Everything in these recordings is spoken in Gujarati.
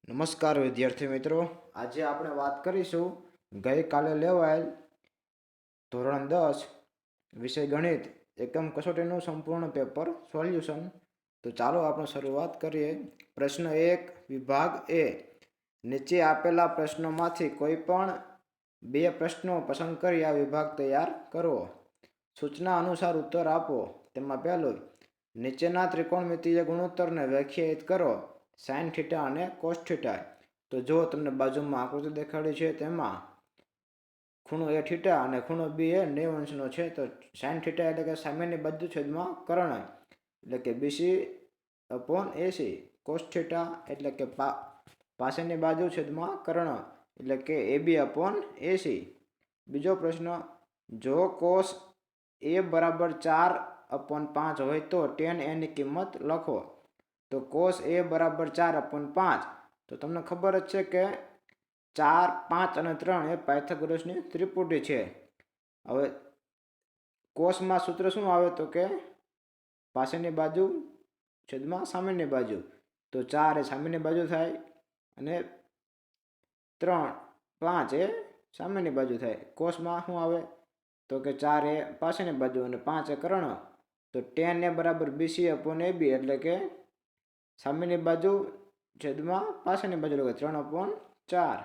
નમસ્કાર વિદ્યાર્થી મિત્રો, આજે આપણે વાત કરીશું ગઈકાલે લેવાયેલ ધોરણ 10 વિષય ગણિત એકમ કસોટીનું સંપૂર્ણ પેપર સોલ્યુશન. તો ચાલો આપણે શરૂઆત કરીએ. પ્રશ્ન 1, વિભાગ એ. નીચે આપેલા પ્રશ્નોમાંથી કોઈ પણ બે પ્રશ્નો પસંદ કરી આ વિભાગ તૈયાર કરો. સૂચના અનુસાર ઉત્તર આપો. તેમાં પહેલું, નીચેના ત્રિકોણમિતિય ગુણોત્તરને વ્યાખ્યાયિત કરો. સાઇન થીટા અને કોસ થીટા. તો જો તમને બાજુમાં આકૃતિ દેખાડી છે તેમાં ખૂણો એ થીટા અને ખૂણો બી એ 90 અંશનો છે. તો સાઇન થીટા એટલે કે સામેની બાજુ છેદમાં કર્ણ એટલે કે BC/AC. કોસ થીટા એટલે કે પાછળની બાજુ છેદમાં કર્ણ એટલે કે AB/AC. બીજો પ્રશ્ન, જો કોસ A બરાબર 4/5 હોય તો tan A ની કિંમત લખો. તો કોસ A બરાબર 4/5. તો તમને ખબર જ છે કે 4, 5 અને 3 એ પાયથાગોરસની ત્રિપુટી છે. હવે કોસમાં સૂત્ર શું આવે તો કે પાછળની બાજુ છેદમાં સામેની બાજુ. તો 4 એ સામેની બાજુ થાય અને 3, 5 એ સામેની બાજુ થાય. કોસમાં શું આવે તો કે 4 એ પાછળની બાજુ અને 5 એ કર્ણ. તો tan A બરાબર BC/AB એટલે કે સામેની બાજુ છેદમાં પાછળની બાજુ એટલે 3/4.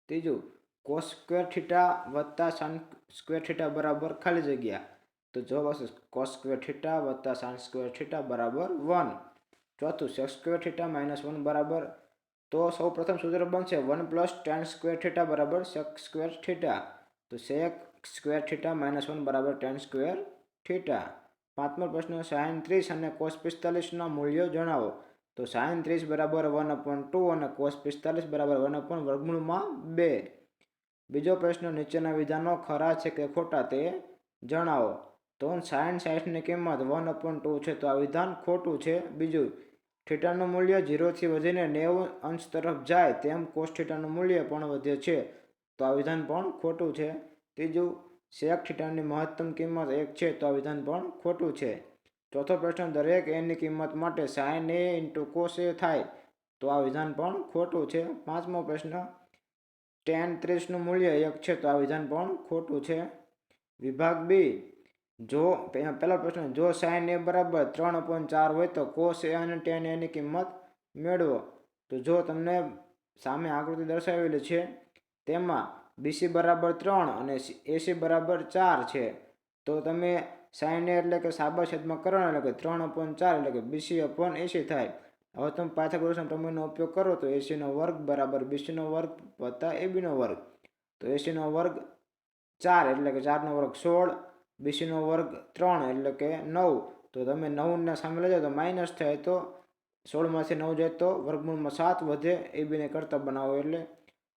ત્રીજું, કોસ સ્ક્વેર થીટા વત્તા સાઇન સ્ક્વેર થીટા બરાબર ખાલી જગ્યા. તો જવાબ આવશે કોસ સ્ક્વેર થીટા વત્તા સાઇન સ્ક્વેર થીટા બરાબર 1. ચોથું, સેક સ્ક્વેર થીટા -1 બરાબર. તો સૌ પ્રથમ સૂત્ર બનશે 1 + tan સ્ક્વેર થીટા બરાબર સેક સ્ક્વેર થીટા. તો સેક સ્ક્વેર થીટા -1 બરાબર tan સ્ક્વેર થીટા. પાંચમો પ્રશ્ન, સાઇન 30 અને કોસ 45 ના મૂલ્યો જણાવો. તો સાઇન 30 બરાબર 1/2 અને કોસ 45 બરાબર 1/2. બીજો પ્રશ્ન, નીચેના વિધાનો ખરા છે કે ખોટા તે જણાવો. તો સાઇન 60 ની કિંમત 1/2 છે તો આ વિધાન ખોટું છે. બીજું, થીટાનું મૂલ્ય 0 થી વધીને 90 અંશ તરફ જાય તેમ કોસ થીટાનું મૂલ્ય પણ વધે છે તો આ વિધાન પણ ખોટું છે. ત્રીજું, સેક થીટાની મહત્તમ કિંમત 1 છે તો આ વિધાન પણ ખોટું છે. ચોથો પ્રશ્ન, દરેક a ની કિંમત માટે સાઇન A × કોસ A થાય તો આ વિધાન પણ ખોટું છે. પાંચમો પ્રશ્ન, tan 30 નું મૂલ્ય 1 છે તો આ વિધાન પણ ખોટું છે. વિભાગ બી. જો પહેલો પ્રશ્ન, જો સાઇન A બરાબર 3/4 હોય તો કોસ A અને tan A ની કિંમત મેળવો. તો જો તમને સામે આકૃતિ દર્શાવેલી છે તેમાં BC બરાબર 3 અને AC બરાબર 4 છે. તો તમે સાઇન A એટલે કે સાબા છેદમાં કર્ણ એટલે કે 3/4 એટલે કે BC/AC થાય. હવે તમે પાયથાગોરસના પ્રમેયનો ઉપયોગ કરો તો AC² બરાબર BC² વત્તા AB². તો AC² 4 એટલે કે 4² 16, BC² 3 એટલે કે 9. તો તમે 9 ને સામે લઈ જાઓ તો માઇનસ થાય તો 16 માંથી 9 જાય તો વર્ગમૂળમાં 7 વધે. AB ને કરતા બનાવો એટલે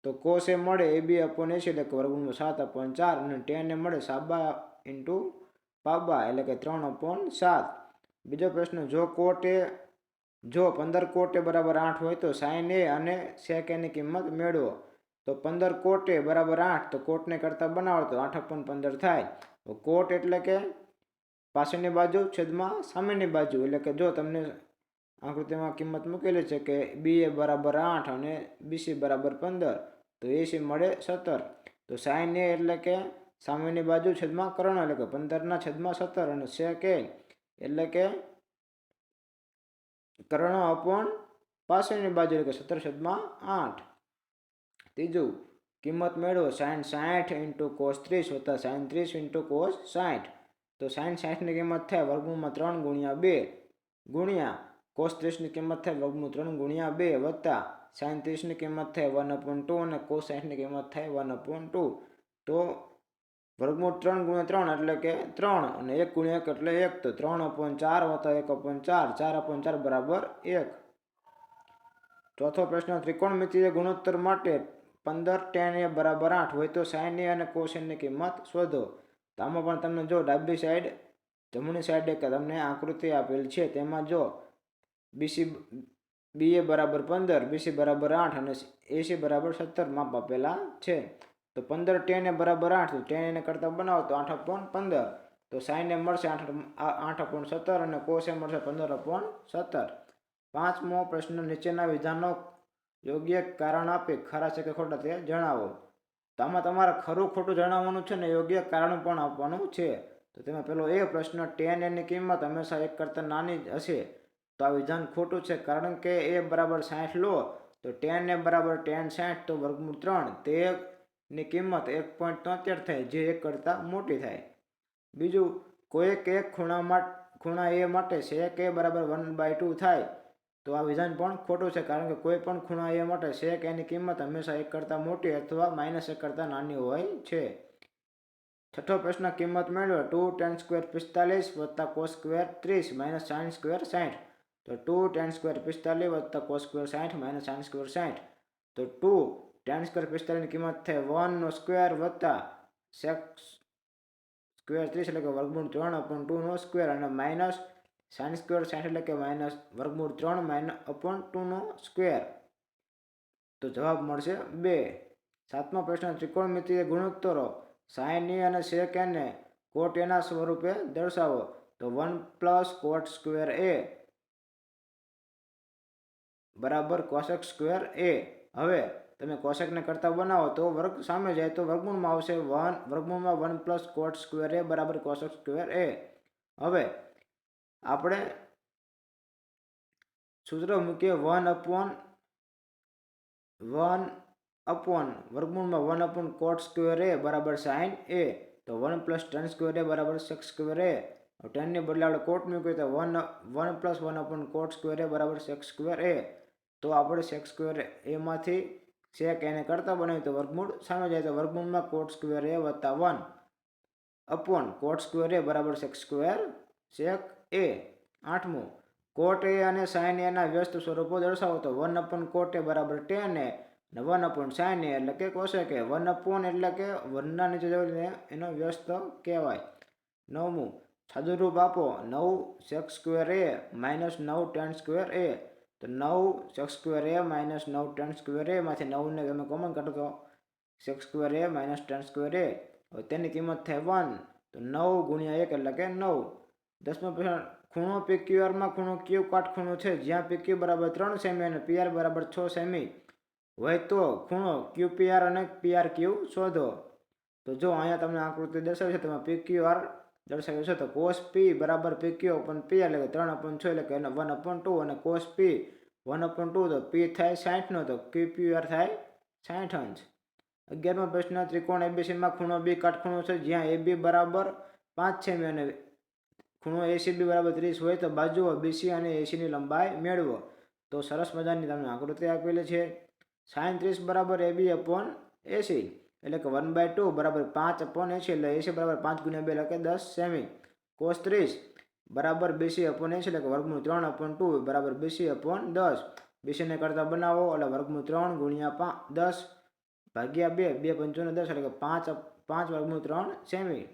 તો કોસ A મળે AB/AC એટલે કે વર્ગમૂળમાં 7/4 અને tan A મળે સાબા × પાબા એટલે કે 3/7. બીજો પ્રશ્ન, જો 15 કોટ A બરાબર 8 હોય તો સાઇન A અને સેક A ની કિંમત મેળવો. તો 15 કોટ A બરાબર 8 તો કોટને કરતા બનાવો તો 8/15 થાય. કોટ એટલે કે પાછળની બાજુ છેદમાં સામેની બાજુ એટલે કે જો તમને આકૃતિમાં કિંમત મૂકેલી છે કે BA બરાબર 8 અને BC બરાબર 15 તો AC મળે 17. તો સાઇન A એટલે કે સામેની બાજુ છેદમાં કર્ણ એટલે કે 15/17 અને સેક A એટલે કે કર્ણ/ પાછળની બાજુ એટલે કે 17/8. ત્રીજું, કિંમત મેળવો સાઇન 60 × કોસ 30 વત્તા સાઇન 30 × કોસ 60. તો સાઇન 60 ની કિંમત થાય વર્ગમૂળમાં 3/2 ગુણ્યા કોસ 30 ની કિંમત થાય વર્ગમૂળ 3/2 વત્તા સાઇન 30 ની કિંમત થાય 1/2 અને કોસ 60 ની કિંમત થાય 1/2. તો વર્ગમૂળ 3 × 3 એટલે કે 3 અને 1 × 1 એટલે 1. તો 3/4 વત્તા 1/4 4/4 બરાબર 1. ચોથો પ્રશ્ન, ત્રિકોણમિતિય ગુણોત્તર માટે 15 tan A બરાબર 8 હોય તો સાઇન A અને કોસ A ની કિંમત શોધો. તો આમાં પણ તમને જો ડાબી સાઈડ જમણી સાઈડે તમને આકૃતિ આપેલ છે તેમાં જો BA બરાબર 15, BC બરાબર 8 અને AC બરાબર 17 માપ આપેલા છે. તો 15 tan A બરાબર 8 તો tan A ને કરતા બનાવો તો 8/15. તો સાઇન A મળશે 8/17 અને કોસ A મળશે 15/17. પાંચમો પ્રશ્ન, નીચેના વિધાનો યોગ્ય કારણ આપી ખરા છે કે ખોટા તે જણાવો. તો આમાં તમારે ખરું ખોટું જણાવવાનું છે ને યોગ્ય કારણ પણ આપવાનું છે. તો તેમાં પેલો એ પ્રશ્ન, tan ની કિંમત હંમેશા 1 કરતાં નાની જ હશે. તો આ વિધાન ખોટું છે, કારણ કે a બરાબર 60 લો તો tan a બરાબર tan 60, તો વર્ગમૂળ 3 તે ની કિંમત 1.73 થાય, જે 1 કરતાં મોટી થાય. બીજું, કોઈક એક ખૂણા a માટે sec a બરાબર 1/2 થાય. તો આ વિધાન પણ ખોટું છે, કારણ કે કોઈ પણ ખૂણા a માટે sec a ની કિંમત હંમેશા 1 કરતાં મોટી અથવા -1 કરતાં નાની હોય છે. છઠ્ઠો પ્રશ્ન, કિંમત મેળવો. 2 tan સ્ક્વેર 45 વત્તા cos square 30 minus sin square 60. તો 2 tan સ્ક્વેર 45 વત્તા cos square 60 minus sin square 60. તો 2 tan સ્ક્વેર 45 ની કિંમત થાય 1 નો સ્ક્વેર વત્તા sec સ્ક્વેર 30 એટલે કે વર્ગમૂળ 3/2 નો સ્ક્વેર, અને માઇનસ sin સ્ક્વેર 60 એટલે કે માઇનસ વર્ગમૂળ 3/2 નો સ્ક્વેર. તો જવાબ મળશે 2. સાતમો પ્રશ્ન, ત્રિકોણમિતિય ગુણોત્તરો sin a અને sec a ને cot a ના સ્વરૂપે દર્શાવો. તો 1 પ્લસ cot સ્ક્વેર a બરાબર cosec સ્ક્વેર a. હવે તમે cosec ને કરતા બનાવો તો વર્ગ સામે જાય તો વર્ગમૂળમાં આવશે 1 પ્લસ cot સ્ક્વેર a બરાબર cosec સ્ક્વેર a. હવે આપણે સૂત્ર મૂકીએ 1 વર્ગમૂળમાં 1 cot સ્ક્વેર a બરાબર sin a. તો 1 પ્લસ tan સ્ક્વેર a બરાબર sec સ્ક્વેર a. 10 ની બદલે આપણે કોટ મૂકીએ તો 1 પ્લસ 1 cot સ્ક્વેર a બરાબર sec સ્ક્વેર a. તો આપણે sec સ્ક્વેર a માંથી sec a ને કરતા બનાવીએ તો વર્ગમૂળ સામે જાય તો વર્ગમૂળમાં cot સ્ક્વેર a વત્તા 1 cot સ્ક્વેર a બરાબર sec a. આઠમું, cot a અને sin a ના વ્યસ્ત સ્વરૂપો દર્શાવો. તો 1 cot a બરાબર tan a અને 1 sin a એટલે કે cosec a. 1 એટલે કે 1 ના નીચે જઈને એનો વ્યસ્ત કહેવાય. નવમું, સાદુરૂપ આપો. 9 sec square a minus 9 tan square a. તો 9 sec square a minus 9 tan square a માંથી 9 ને તમે કોમન કાઢો તો sec square a minus tan square a. હવે તેની કિંમત થાય 1. તો 9 ગુણ્યા 1 એટલે કે 9. 10મો પ્રશ્ન, ખૂણો PQR માં ખૂણો Q કાટખૂણો છે, જ્યાં PQ બરાબર 3 સેમી અને PR બરાબર 6 સેમી હોય તો ખૂણો QPR અને PRQ શોધો. તો જો અહીંયા તમને આકૃતિ દર્શાવી છે, તેમાં PQR દર્શાવ્યું છે. તો cos P બરાબર PQ upon PR એટલે કે 3/6 એટલે કે 1/2, અને cos P 1/2 તો P થાય 60 નો, તો QPR થાય 60 અંશ. 11મો પ્રશ્ન, ત્રિકોણ ABC માં ખૂણો B કાટખૂણો છે, જ્યાં AB બરાબર 5 સેમી અને ખૂણો ACB બરાબર 30 હોય તો બાજુઓ BC અને AC ની લંબાઈ મેળવો. તો સરસ મજાની તમને આકૃતિ આપેલી છે. sin 30 બરાબર AB upon AC એટલે કે 1/2 બરાબર 5/80 એટલે AC બરાબર 5 ગુણ્યા 2 એટલે કે 10 સેમી. cos 30 બરાબર BC upon AC એટલે કે વર્ગમૂળ 3/2 બરાબર BC upon 10. BC ને કરતા બનાવો એટલે વર્ગમૂળ 3 ગુણ્યા 10 ભાગ્યા 2, 2 પંચોને 10 એટલે કે 5 વર્ગમૂળ 3 સેમી.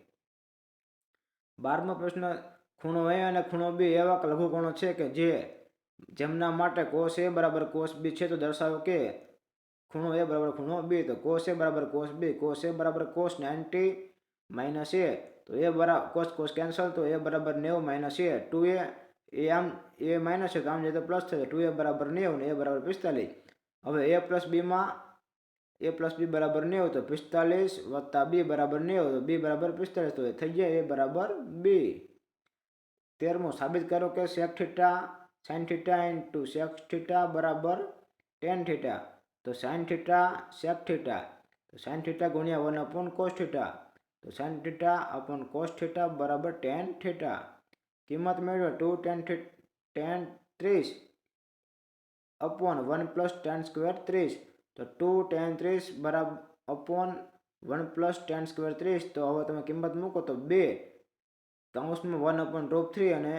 12મો પ્રશ્ન, ખૂણો A અને ખૂણો B એવા લઘુકોણો છે કે જેમના માટે cos A બરાબર cos B છે. તો દર્શાવો કે ખૂણો A બરાબર ખૂણો B. તો cos A બરાબર cos B. cos A બરાબર cos 90 માઇનસ A. તો A બરાબર cos કેન્સલ, તો A બરાબર 90 માઇનસ A. 2A આમ A માઇનસ છે તો આમ જાય તો પ્લસ થશે. 2A બરાબર 90 અને A બરાબર 45. હવે A પ્લસ B બરાબર 90, તો 45 વત્તા B બરાબર 90, તો B બરાબર 45, તો થઈ જાય A બરાબર B. 13મો, સાબિત કરો કે sec theta sin theta into sec theta બરાબર tan થીટા. તો sin થીટા sec થીટા, તો sin થીટા ગુણ્યા 1/cos થીટા. તો sin theta upon cos theta બરાબર tan થીટા. કિંમત મેળવો. 2 tan 30 upon 1 plus tan square 30. તો 2 tan 30 બરાબર upon 1 plus tan સ્ક્વેર 30. તો હવે તમે કિંમત મૂકો તો 2 કૌંસમાં 1/√3 અને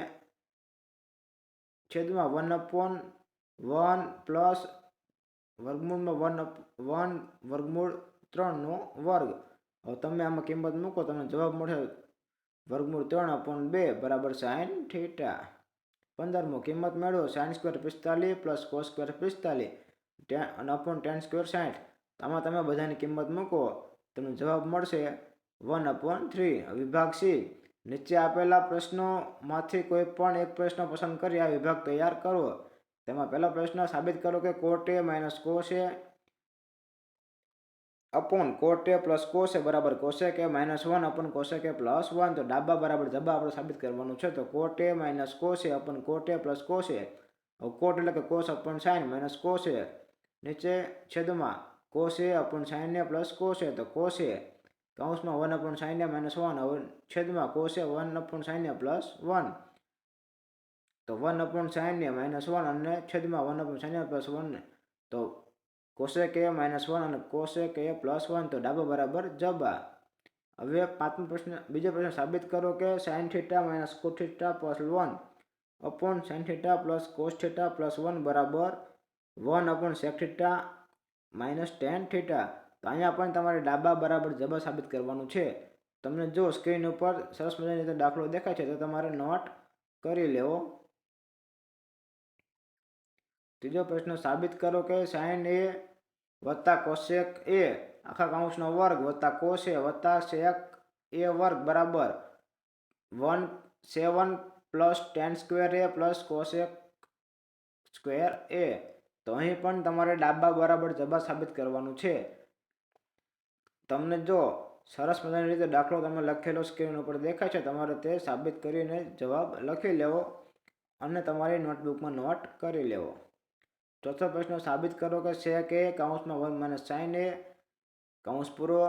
છેદમાં 1/1 પ્લસ વર્ગમૂળમાં 1 વર્ગમૂળ 3 નો વર્ગ. હવે તમે આમાં કિંમત મૂકો તમને જવાબ મળશે વર્ગમૂળ 3/2 બરાબર sin થીટા. 15મો, કિંમત મેળવો. sin square 45 plus cos square 45 અને upon tan સ્ક્વેર 60. આમાં તમે બધાની કિંમત મૂકો તમને જવાબ મળશે 1/3. વિભાગ C, નીચે આપેલા પ્રશ્નોમાંથી કોઈ પણ એક પ્રશ્ન પસંદ કરી આ વિભાગ તૈયાર કરો. તેમાં પહેલો પ્રશ્ન, સાબિત કરો કે cot A minus cos A upon cot A plus cos A બરાબર cosec A minus 1 upon cosec A plus 1. તો ડાબા બરાબર જબા આપણે સાબિત કરવાનું છે. તો cot A minus cos A upon cot A plus cos A. કોટ એટલે કે cos upon sin minus cos A, નીચે છેદમાં cos A upon sin A plus cos A. તો cos A કૌંસમાં 1 અપોન sin A માઇનસ 1, હવે છેદમાં cos A 1 upon sin A plus 1. તો 1 અપોન sin A માઇનસ 1 અને છેદમાં 1 અપોન sin A પ્લસ 1. તો cosec A માઇનસ 1 અને cosec A પ્લસ 1. તો ડાબા બરાબર જબા. હવે બીજો પ્રશ્ન, સાબિત કરો કે sin theta minus cos theta plus 1 upon sin theta plus cos theta plus 1 બરાબર 1 upon sec theta minus tan theta. તો અહીંયા પણ તમારે ડાબા બરાબર જબા સાબિત કરવાનું છે. તમને જો સ્ક્રીન ઉપર સરસ મજાની રીતે દાખલો દેખાય છે તો તમારે નોટ કરી લેવો. ત્રીજો પ્રશ્ન, સાબિત કરો કે sin A વત્તા cosec A આખા કૌંસનો વર્ગ વત્તા cos A વત્તા sec A વર્ગ બરાબર 7 plus tan square A plus cosec square A. તો અહીં પણ તમારે ડાબા બરાબર જબા સાબિત કરવાનું છે. તમને જો સરસ મજાની રીતે દાખલો તમે લખેલો સ્ક્રીન ઉપર દેખાય છે, તમારે તે સાબિત કરીને જવાબ લખી લેવો અને તમારી નોટબુકમાં નોટ કરી લેવો. ચોથો પ્રશ્ન, સાબિત કરો કે sec A કૌંસમાં 1 માઇનસ sin A કૌંસ પૂરો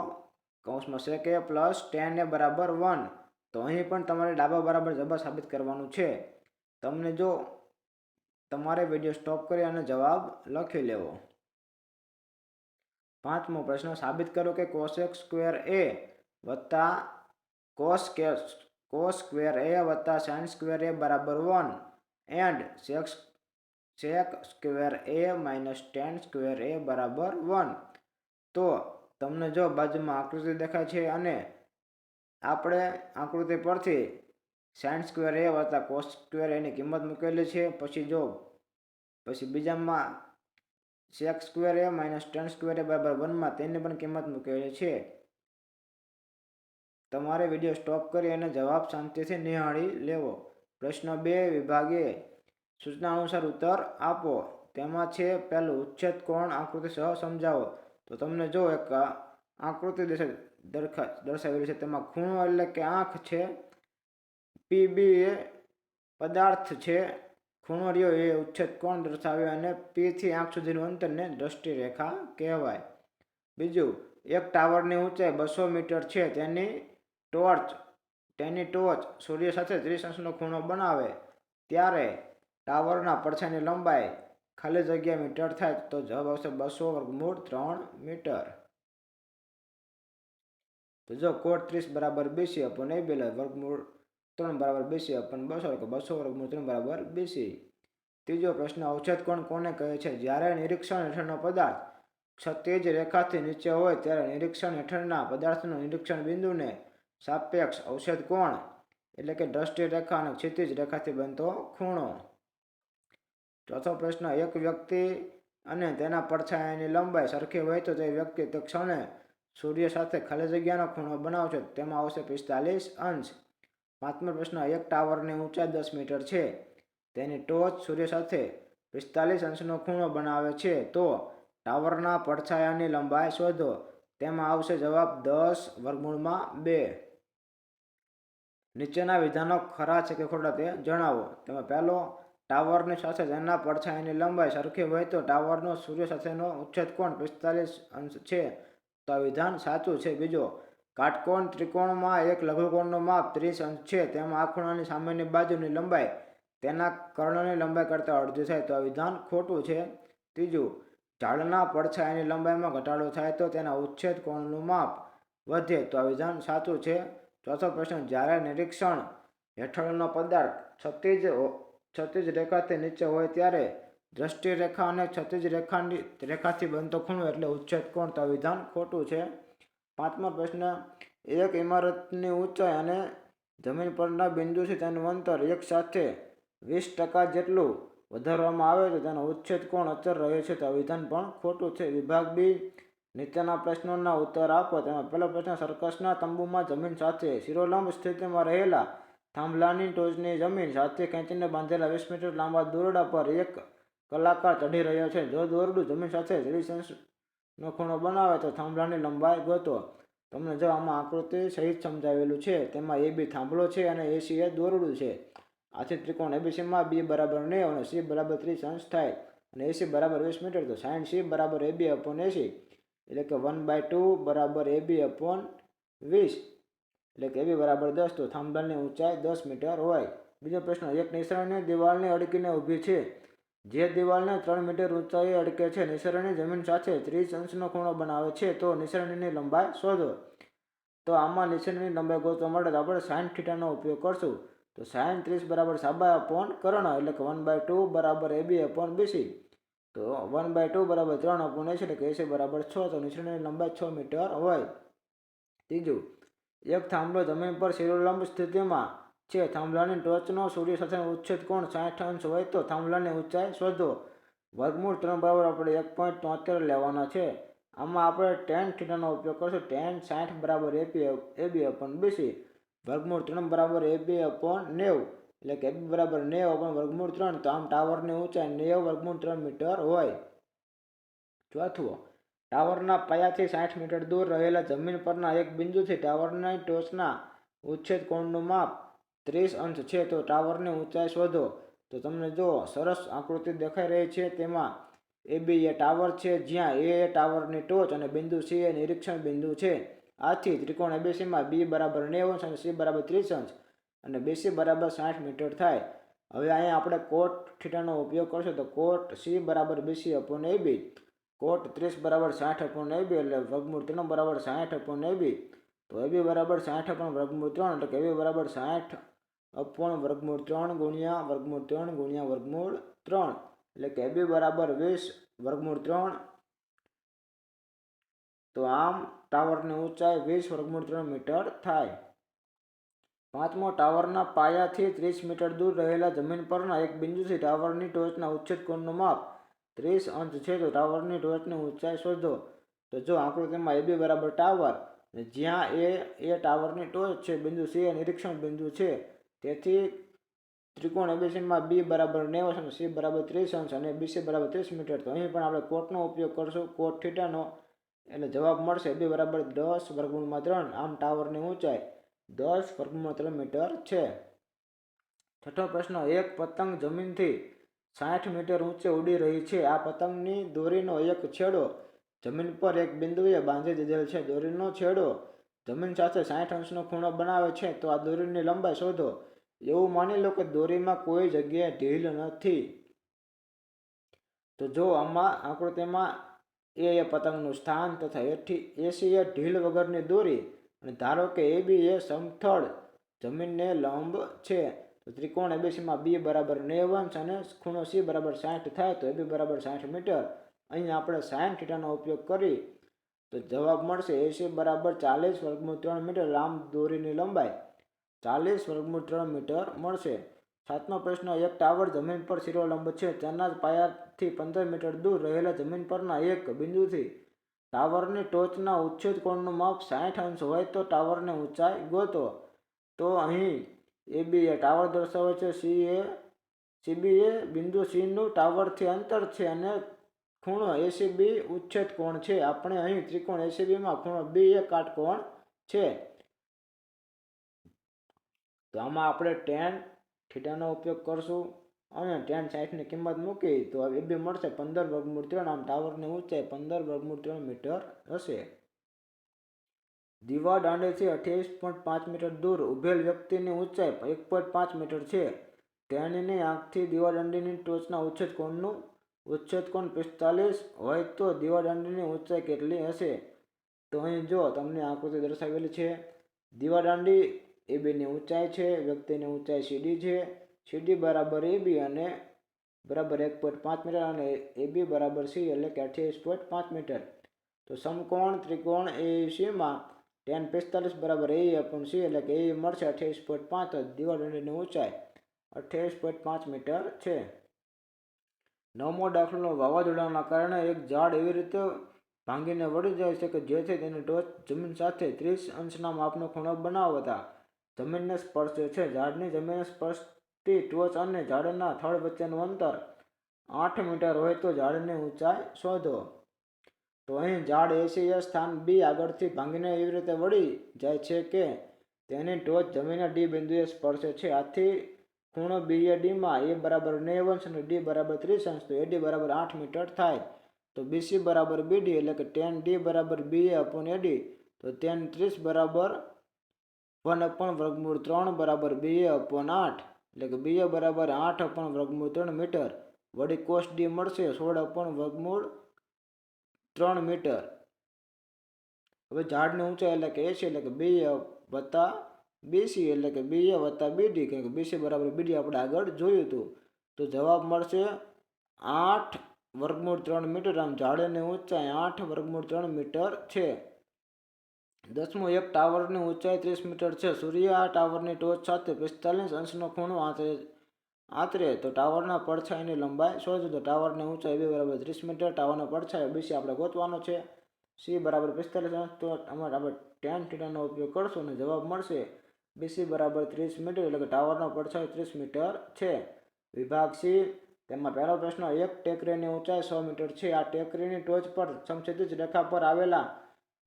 કૌંસમાં sec A plus tan A બરાબર 1. તો અહીં પણ તમારે ડાબા બરાબર જબા સાબિત કરવાનું છે. તમને જો તમારે વિડીયો સ્ટોપ કરી અને જવાબ લખી લેવો. પાંચમો પ્રશ્ન, સાબિત કરો કે cosec સ્ક્વેર A વત્તા cos સ્ક્વેર A વત્તા sin સ્ક્વેર A બરાબર 1 and sec square A minus tan square A બરાબર 1. તો તમને જો બાજુમાં આકૃતિ દેખાય છે અને આપણે આકૃતિ પરથી sin સ્ક્વેર A વત્તા cos સ્ક્વેર A ની કિંમત મૂકેલી છે. પછી બીજામાં sec square A minus tan square A બરાબર 1 તેની પણ કિંમત મૂકેલી છે. તમારે વિડીયો સ્ટોપ કરી અને જવાબ શાંતિથી નિહાળી લેવો. પ્રશ્ન 2 વિભાગ A, સૂચના અનુસાર ઉત્તર આપો. તેમાં છે પહેલું, ઉચ્છેદ કોણ આકૃતિ સહ સમજાવો. તો તમને જો એક આકૃતિ દર્શાવેલી છે, તેમાં ખૂણો એટલે કે આંખ છે, PB એ પદાર્થ છે, ખૂણો રહ્યો એ ઉચ્છેદ કોણ દર્શાવે અને P થી આંખ સુધીનું અંતરને દ્રષ્ટિ રેખા કહેવાય. બીજું, એક ટાવરની ઊંચાઈ 200 મીટર છે, તેની ટોચ સૂર્ય સાથે 30 અંશનો ખૂણો બનાવે ત્યારે ટાવરના પડછાયાની લંબાઈ ખાલી જગ્યા મીટર થાય. તો જવાબ આવશે 200 વર્ગમૂળ 3 મીટર. તો જો cot 30 બરાબર BC અપોન AB વર્ગમૂળ 3 બરાબર BC અપોન 200 એટલે 200 વર્ગમૂળ 3 બરાબર BC. ત્રીજો પ્રશ્ન, અવચ્છેદ કોણ કોને કહે છે? જ્યારે નિરીક્ષણ હેઠળનો પદાર્થ ક્ષિતિજ રેખાથી નીચે હોય ત્યારે નિરીક્ષણ હેઠળના પદાર્થનું નિરીક્ષણ બિંદુને સાપેક્ષ અવચ્છેદ કોણ એટલે કે દ્રષ્ટિ રેખા અને ક્ષિતિજ રેખાથી બનતો ખૂણો. ચોથો પ્રશ્ન, એક વ્યક્તિ અને તેના પડછાયાની લંબાઈ સરખી હોય તો તે વ્યક્તિ તે ક્ષણે સૂર્ય સાથે ખાલી જગ્યાનો ખૂણો બનાવશે, તેમાં આવશે 45 અંશ. પાંચમો પ્રશ્ન, એક ટાવરની ઊંચાઈ 10 મીટર છે, તેની ટોચ સૂર્ય સાથે 45 અંશનો ખૂણો બનાવે છે, તો ટાવરના પડછાયાની લંબાઈ શોધો. તેમાં આવશે જવાબ 10 વર્ગમૂળમાં 2. નીચેના વિધાનો ખરા છે કે ખોટા તે જણાવો. તેમાં પહેલો, ટાવરની સાથે તેના પડછાયાની લંબાઈ સરખી હોય તો ટાવરનો સૂર્ય સાથેનો ઉચ્છેદ કોણ 45 અંશ છે. તો આ વિધાન સાચું છે. બીજો, કાટકોણ ત્રિકોણમાં એક લઘુકોણનું માપ 30 અંશ છે, તેમાં આ ખૂણાની સામેની બાજુની લંબાઈ તેના કર્ણની લંબાઈ કરતાં અડધી થાય. તો આ વિધાન ખોટું છે. ત્રીજું, ઝાડના પડછાયાની લંબાઈમાં ઘટાડો થાય તો તેના ઉચ્છેદ કોણનું માપ વધે. તો આ વિધાન સાચું છે. ચોથો પ્રશ્ન, જ્યારે નિરીક્ષણ હેઠળનો પદાર્થ ક્ષિતિજ રેખાથી નીચે હોય ત્યારે દ્રષ્ટિ રેખા અને ક્ષિતિજ રેખાથી બનતો ખૂણો એટલે ઉચ્છેદ કોણ. તો આ વિધાન ખોટું છે. પાંચમો પ્રશ્ન, એક ઇમારતની ઊંચાઈ અને જમીન પરના બિંદુથી તેનું અંતર એક સાથે 20% જેટલું વધારવામાં આવે તો તેનો ઉચ્છેદ કોણ અચળ રહે છે. તો આ વિધાન પણ ખોટું છે. વિભાગ બી, નીચેના પ્રશ્નોના ઉત્તર આપો. તેમાં પહેલો પ્રશ્ન, સર્કસના તંબુમાં જમીન સાથે શિરોલંબ સ્થિતિમાં રહેલા થાંભલાની ટોચની જમીન સાથે ખેંચીને બાંધેલા 20 મીટર લાંબા દોરડા પર એક કલાકાર ચઢી રહ્યો છે. જો દોરડું જમીન સાથે 30 અંશનો ખૂણો બનાવે તો થાંભલાની લંબાઈ ગોતો. તમને જો આમાં આકૃતિ સહિત સમજાવેલું છે. તેમાં AB થાંભલો છે અને AC એ દોરડું છે. આથી ત્રિકોણ ABCમાં B બરાબર 90 અને C બરાબર 30 અંશ થાય અને AC બરાબર 20 મીટર. તો sin C બરાબર AB અપોન AC, એટલે કે 1/2 બરાબર AB અપોન 20, એટલે કે AB બરાબર 10. તો થાંભલાની ઊંચાઈ 10 મીટર હોય. બીજો પ્રશ્ન, એક નિસરણી દિવાલને અડકીને ઊભી છે. જે દિવાલને 3 મીટર ઊંચાઈએ અડકે છે, નિસરણી જમીન સાથે 30 અંશનો ખૂણો બનાવે છે, તો નિસરણીની લંબાઈ શોધો. તો આમાં નિસરણીની લંબાઈ ગોતવા માટે આપણે sin થીટાનો ઉપયોગ કરશું. તો sin 30 બરાબર સાબાય અપોન કર્ણ, એટલે કે 1/2 બરાબર AB અપોન BC. તો 1/2 બરાબર 3 અપોન AC, એટલે કે AC બરાબર 6. તો નિસરણીની લંબાઈ 6 મીટર હોય. ત્રીજું, એક થાંભલો જમીન પર શિરોલંબ સ્થિતિમાં છે. થાંભલાની ટોચનો સૂર્ય સાથેનો ઉચ્છેદ કોણ 60 અંશ હોય તો થાંભલાની ઊંચાઈ શોધો. વર્ગમૂળ 3 બરાબર આપણે 1.73 લેવાના છે. આમાં આપણે tan થીટાનો ઉપયોગ કરશું. tan 60 બરાબર AB અપોન BC. વર્ગમૂળ 3 બરાબર AB અપોન 90, એટલે કે AB બરાબર 90 અપોન વર્ગમૂળ 3. તો આમ ટાવરની ઊંચાઈ 90 વર્ગમૂળ 3 મીટર હોય. ચોથું, ટાવરના પાયાથી 60 મીટર દૂર રહેલા જમીન પરના એક બિંદુથી ટાવરની ટોચના ઉચ્છેદ કોણનું માપ 30 અંશ છે. તો ટાવરની ઊંચાઈ શોધો. તો તમને જો સરસ આકૃતિ દેખાઈ રહી છે. તેમાં AB એ ટાવર છે, જ્યાં A એ ટાવરની ટોચ અને બિંદુ C એ નિરીક્ષણ બિંદુ છે. આથી ત્રિકોણ ABCમાં B બરાબર 90 અંશ અને C બરાબર 30 અંશ અને BC બરાબર 60 મીટર થાય. હવે અહીંયા આપણે કોટ થીટાનો ઉપયોગ કરશું. તો કોટ C બરાબર BC અપોન AB. કોટ 30 બરાબર 60 અપોન AB, એટલે વર્ગમૂળ 3 બરાબર 60 અપોન AB. તો AB બરાબર 60 અપોન વર્ગમૂળ 3, એટલે કે AB બરાબર 60 અપોન વર્ગમૂળ 3 ગુણ્યા વર્ગમૂળ 3 ગુણ્યા વર્ગમૂળ 3, એટલે કે AB બરાબર 20 વર્ગમૂળ 3. તો આમ ટાવરની ઊંચાઈ 20 વર્ગમૂળ 3 મીટર થાય. પાંચમો, ટાવરના પાયાથી 30 મીટર દૂર રહેલા જમીન પરના એક બિંદુથી ટાવરની ટોચના ઉચ્છેદ કોણનું માપ 30 અંશ છે. તો ટાવરની ટોચની ઊંચાઈ શોધો. તો જો આકૃતિમાં AB બરાબર ટાવર, જ્યાં A એ ટાવરની ટોચ છે, બિંદુ C એ નિરીક્ષણ બિંદુ છે. તેથી ત્રિકોણ ABCમાં B બરાબર 90 અંશ, C બરાબર 30 અંશ અને BC બરાબર 30 મીટર. તો અહીં પણ આપણે કોટનો ઉપયોગ કરશું, કોટ થીટાનો, એટલે જવાબ મળશે AB બરાબર 10 વર્ગમૂળમાં 3. આમ ટાવરની ઊંચાઈ 10 વર્ગમૂળમાં 3 મીટર છે. છઠ્ઠો પ્રશ્ન, એક પતંગ જમીનથી 60 મીટર ઊંચે ઉડી રહી છે. આ પતંગની દોરીનો એક છેડો જમીન પર એક બિંદુએ બાંધી દીધેલ છે. દોરીનો છેડો જમીન સાથે 60 અંશનો ખૂણો બનાવે છે. તો આ દોરીની લંબાઈ શોધો. એવું માની લો કે દોરીમાં કોઈ જગ્યાએ ઢીલ નથી. તો જો આમાં આકૃતિમાં A એ પતંગનું સ્થાન તથા AC એ ઢીલ વગરની દોરી અને ધારો કે AB એ સમથળ જમીનને લંબ છે. તો ત્રિકોણ ABCમાં B બરાબર 90 અંશ અને ખૂણો C બરાબર 60 થાય. તો AB બરાબર 60 મીટર. અહીં આપણે sin થીટાનો ઉપયોગ કરી તો જવાબ મળશે AC બરાબર 40 વર્ગમૂળ 3 મીટર. આમ દોરીની લંબાઈ 40 વર્ગમૂળ 3 મીટર મળશે. સાતમો પ્રશ્ન, એક ટાવર જમીન પર શિરોલંબ છે. તેના જ પાયાથી 15 મીટર દૂર રહેલા જમીન પરના એક બિંદુથી ટાવરની ટોચના ઉચ્છેદ કોણનું માપ 60 અંશ હોય તો ટાવરની ઊંચાઈ ગોતો. તો અહીં AB એ ટાવર દર્શાવે છે, CB એ બિંદુ C નું ટાવરથી અંતર છે અને ખૂણો ACB ઉચ્છેદ કોણ છે. આપણે અહીં ત્રિકોણ ACBમાં ખૂણો B એ કાટકોણ છે. તો આમાં આપણે tan થીટાનો ઉપયોગ કરશું અને tan 60ની કિંમત મૂકી તો AB મળશે 15 વર્ગમૂળ 3. આમ ટાવરની ઊંચાઈ 15 વર્ગમૂળ 3 મીટર હશે. દીવા દાંડીથી 28.5 મીટર દૂર ઉભેલ વ્યક્તિની ઊંચાઈ 1.5 મીટર છે. તેણીની આંખથી દીવાદાંડીની ટોચના ઉચ્છેદ કોણ 45 હોય તો દીવાદાંડીની ઊંચાઈ કેટલી હશે? તો અહીં જો તમને આકૃતિ દર્શાવેલી છે. દીવાદાંડી ABની ઊંચાઈ છે, વ્યક્તિની ઊંચાઈ CD છે. CD બરાબર AB અને બરાબર 1.5 મીટર અને AB બરાબર C, એટલે કે 28.5 મીટર. તો સમકોણ ત્રિકોણ AECમાં tan 45 બરાબર AE અપોન C, એટલે કે AE મળશે 28.5. તો દીવાદાંડીની ઊંચાઈ 28.5 મીટર છે. નવમો દાખલો, વાવાઝોડાના કારણે એક ઝાડ એવી રીતે ભાંગીને વળી જાય છે કે જેથી તેની ટોચ જમીન સાથે 30 અંશના માપનો ખૂણો બનાવતા જમીનને સ્પર્શે છે. ઝાડની જમીનને સ્પર્શતી ટોચ અને ઝાડના થડ વચ્ચેનું અંતર 8 મીટર હોય તો ઝાડની ઊંચાઈ શોધો. તો અહીં ઝાડ એસીએ સ્થાન બી આગળથી ભાંગીને એવી રીતે વળી જાય છે કે તેની ટોચ જમીનના ડી બિંદુએ સ્પર્શે છે. આથી ખૂણો બીએડીમાં એ બરાબર 90 અંશ અને ડી બરાબર 30 અંશ, તો એડી બરાબર 8 મીટર થાય. તો બીસી બરાબર બીડી એટલે કે tan ડી બરાબર બીએ અપોન એડી, તો tan 30 બરાબર 1/3 બરાબર બીએ અપોન 8 એટલે કે બીએ બરાબર 8/3 મીટર. વળી કોસ ડી મળશે 16/3 મીટર. હવે ઝાડની ઊંચાઈ એટલે કે એસી એટલે કે બીએ વત્તા બીસી એટલે કે બીએ વત્તા બીડી, કેમ કે બીસી બરાબર બીડી આપણે આગળ જોયું હતું. તો જવાબ મળશે 8/3 મીટર. આમ ઝાડની ઊંચાઈ 8/3 મીટર છે. 10મો, એક ટાવરની ઊંચાઈ 30 મીટર છે. સૂર્ય આ ટાવરની ટોચ સાથે 45 અંશનો ખૂણો આતરે તો ટાવરના પડછાયાની લંબાઈ શોધો. તો ટાવરની ઊંચાઈ બી બરાબર 30 મીટર, ટાવરનો પડછાયો બીસી આપણે ગોતવાનો છે. સી બરાબર 45 અંશ, તો આમાં આપણે tan થીટાનો ઉપયોગ કરશું અને જવાબ મળશે બીસી બરાબર 30 મીટર એટલે કે ટાવરનો પડછાયો 30 મીટર છે. વિભાગ સી, તેમાં પહેલો પ્રશ્ન, એક ટેકરીની ઊંચાઈ 100 મીટર છે. આ ટેકરીની ટોચ પર સમક્ષિતિજ રેખા પર આવેલા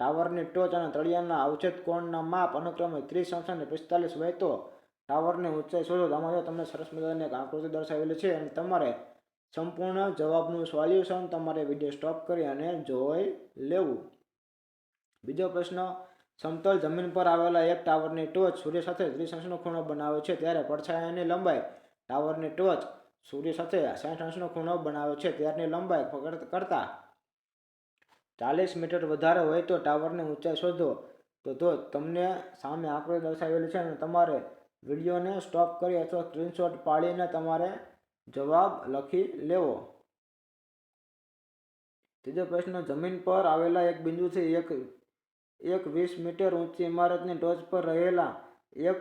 ટાવરની ટોચ અને તળિયાના અવછેદ કોણના માપ અનુક્રમે 30 અંશ અને 45 હોય તો ટાવરની ઊંચાઈ શોધો. આમાં તમને સરસ મજાની એક આકૃતિ દર્શાવેલી છે અને તમારે સંપૂર્ણ જવાબનું સોલ્યુશન તમારે વિડીયો સ્ટોપ કરી અને જોઈ લેવું. બીજો પ્રશ્ન, સમતલ જમીન પર આવેલા એક ટાવરની ટોચ સૂર્ય સાથે 30 અંશનો ખૂણો બનાવે છે, ત્યારે પડછાયાની લંબાઈ ટાવરની ટોચ સૂર્ય સાથે 60 અંશનો ખૂણો બનાવે છે ત્યારની લંબાઈ કરતા 40 મીટર વધારે હોય તો ટાવરની ઊંચાઈ શોધો. તો તમને સામે આકૃતિ દર્શાવેલી છે અને તમારે વિડીયોને સ્ટોપ કરી અથવા સ્ક્રીનશોટ પાડીને તમારે જવાબ લખી લેવો. ત્રીજો પ્રશ્ન, જમીન પર આવેલા એક બિંદુથી એક 20 મીટર ઊંચી ઇમારતની ટોચ પર રહેલા એક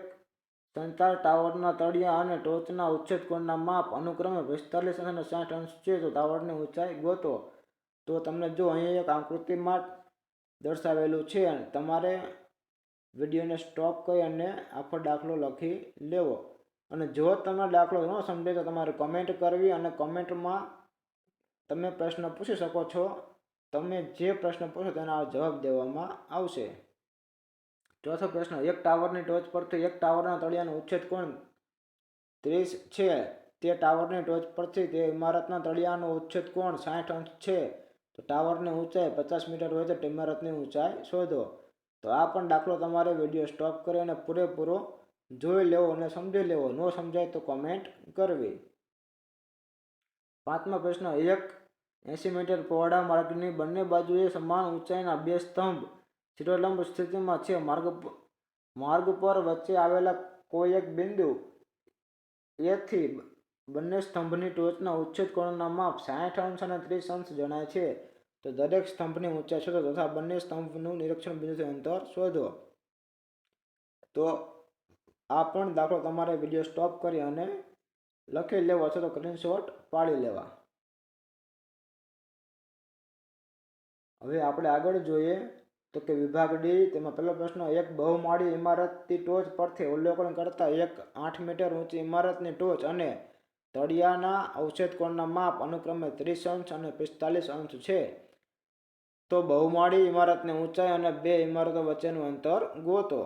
સંચાર ટાવરના તળિયા અને ટોચના ઉચ્છેદ કોણના માપ અનુક્રમે 45 અને 60 અંશ છે. તો ટાવરની ઊંચાઈ ગોતો. તો તમને જો અહીંયા એક આકૃતિમાં દર્શાવેલું છે, તમારે વિડીયોને સ્ટોપ કરી અને આખો દાખલો લખી લેવો. અને જો તમને દાખલો ન સમજાય તો તમારે કમેન્ટ કરવી અને કમેન્ટમાં તમે પ્રશ્ન પૂછી શકો છો. તમે જે પ્રશ્ન પૂછો તેના જવાબ દેવામાં આવશે. ચોથો પ્રશ્ન, એક ટાવરની ટોચ પરથી એક ટાવરના તળિયાનો ઉચ્છેદ કોણ 30 છે. તે ટાવરની ટોચ પરથી તે ઇમારતના તળિયાનો ઉચ્છેદ કોણ 60 અંશ છે. તો ટાવરની ઊંચાઈ 50 મીટર હોય તો ઇમારતની ઊંચાઈ શોધો. તો આ પણ દાખલો તમારે વિડીયો સ્ટોપ કરી અને પૂરેપૂરો જોઈ લેવો અને સમજી લેવો. ન સમજાય તો કોમેન્ટ કરવી. પાંચમો પ્રશ્ન, એક 80 મીટર પહોળા માર્ગની બંને બાજુએ સમાન ઊંચાઈના બે સ્તંભ શિરોલંબ સ્થિતિમાં છે. માર્ગ પર વચ્ચે આવેલા કોઈ એક બિંદુ એથી બંને સ્તંભની ટોચના ઉચ્છેદ કોણના માપ 60 અંશ અને 30 અંશ જણાય છે. તો દરેક સ્તંભની ઊંચાઈ શોધો તથા બંને સ્તંભનું નિરીક્ષણ બિંદુથી અંતર શોધો. તો આ પણ દાખલો તમારે વિડીયો સ્ટોપ કરી અને લખી લેવો અથવા તો સ્ક્રીનશોટ પાડી લેવા. હવે આપણે આગળ જોઈએ તો કે વિભાગ ડી, તેમાં પહેલો પ્રશ્ન, એક બહુમાળી ઇમારતની ટોચ પરથી અવલોકન કરતા એક 8 મીટર ઊંચી ઇમારતની ટોચ અને તળિયાના અવછેદ કોણના માપ અનુક્રમે 30 અંશ અને 45 અંશ છે. તો બહુમાળી ઇમારતની ઊંચાઈ અને બે ઇમારતો વચ્ચેનું અંતર ગોતો.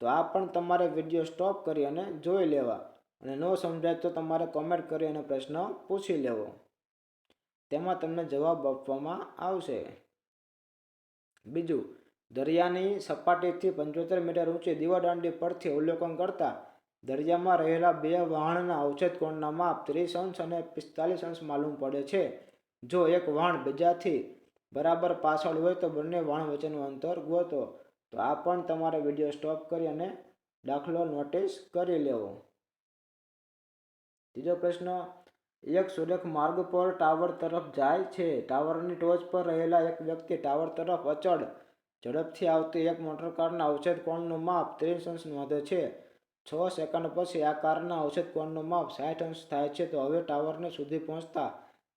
તો આ પણ તમારે વિડીયો સ્ટોપ કરી અને જોઈ લેવા અને ન સમજાય તો તમારે કોમેન્ટ કરી અને પ્રશ્ન પૂછી લેવો. તેમાં તમને જવાબ આપવામાં આવશે. બીજું, દરિયાની સપાટીથી 75 મીટર ઊંચી દીવાદાંડી પરથી અવલોકન કરતા દરિયામાં રહેલા બે વહાણના અવછેદ કોણના માપ 30 અંશ અને 45 અંશ માલુમ પડે છે. જો એક વહાણ બીજાથી બરાબર પાછળ હોય તો બંને વહાણ વચ્ચેનું અંતર ગોતો. તો આ પણ તમારે વિડીયો સ્ટોપ કરી અને દાખલો નોટિસ કરી લેવો. ત્રીજો પ્રશ્ન, એક સુરેખ માર્ગ પર ટાવર તરફ જાય છે. ટાવરની ટોચ પર રહેલા એક વ્યક્તિ ટાવર તરફ અચળ ઝડપથી આવતી એક મોટરકારના અવછેદ કોણનું માપ 30 અંશ નોંધે છે. 6 સેકન્ડ પછી આ કારના અવછેદ કોણનું માપ 60 અંશ થાય છે. તો હવે ટાવરને સુધી પહોંચતા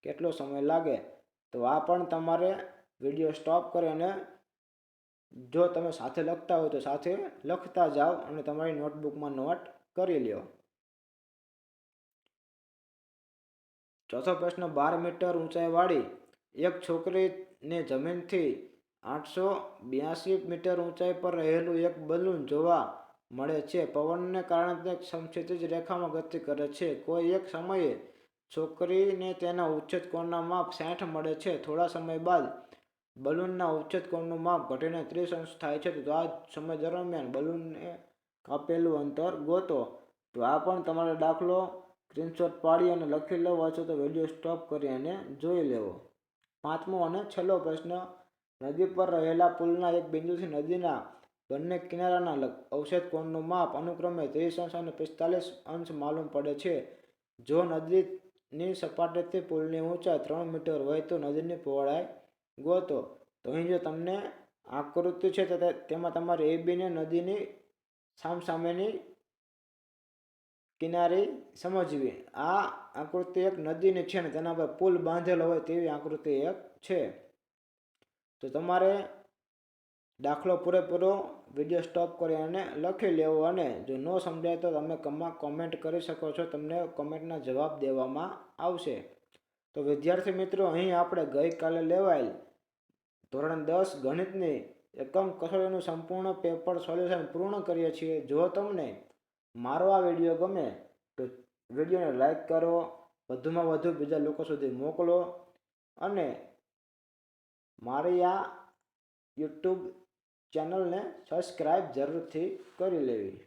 કેટલો સમય લાગે? તો આ પણ તમારે વિડીયો સ્ટોપ કરી અને જો તમે સાથે લખતા હોય તો સાથે લખતા જાઓ અને તમારી નોટબુકમાં નોટ કરી લ્યો. ચોથો પ્રશ્ન, 12 મીટર ઊંચાઈવાળી એક છોકરીને જમીનથી 882 મીટર ઊંચાઈ પર રહેલું એક બલૂન જોવા મળે છે. પવનને કારણે તે સમક્ષિતિજ રેખામાં ગતિ કરે છે. કોઈ એક સમયે છોકરીને તેના ઉચ્છેદ કોણના માપ 60 મળે છે. થોડા સમય બાદ બલૂનના ઉચ્છેદ કોણનું માપ ઘટીને 30 અંશ થાય છે. તો આ સમય દરમિયાન બલૂનને કાપેલું અંતર ગોતો. તો આ પણ તમારે દાખલો સ્ક્રીનશોટ પાડી અને લખી લેવો છો તો વિડીયો સ્ટોપ કરી અને જોઈ લેવો. પાંચમો અને છેલ્લો પ્રશ્ન, નદી પર રહેલા પુલના એક બિંદુથી નદીના બંને કિનારાના અવક્ષેપ કોણનું માપ અનુક્રમે 30 અંશ અને 45 અંશ માલુમ પડે છે. જો નદીની સપાટીથી પુલની ઊંચાઈ 3 મીટર હોય તો નદીની પહોળાઈ ગોતો. તો અહીં જો તમને આકૃતિ છે તો તેમાં તમારે ABને નદીની સામસામેની કિનારી સમજવી. આ આકૃતિ એક નદીની છે ને તેના પર પુલ બાંધેલો હોય તેવી આકૃતિ એક છે. તો તમારે દાખલો પૂરેપૂરો વિડીયો સ્ટોપ કરી અને લખી લેવો, અને જો ન સમજાય તો તમે કોમેન્ટ કરી શકો છો, તમને કોમેન્ટના જવાબ દેવામાં આવશે. તો વિદ્યાર્થી મિત્રો, અહીં આપણે ગઈકાલે લેવાયેલ ધોરણ 10 ગણિતની એકમ કસોટીનું સંપૂર્ણ પેપર સોલ્યુશન પૂર્ણ કરીએ છીએ. જો તમને મારો આ વિડીયો ગમે તો વિડીયોને લાઈક કરો, વધુમાં વધુ બીજા લોકો સુધી મોકલો, અને મારી આ યુટ્યુબ ચેનલને સબસ્ક્રાઈબ જરૂરથી કરી લેવી.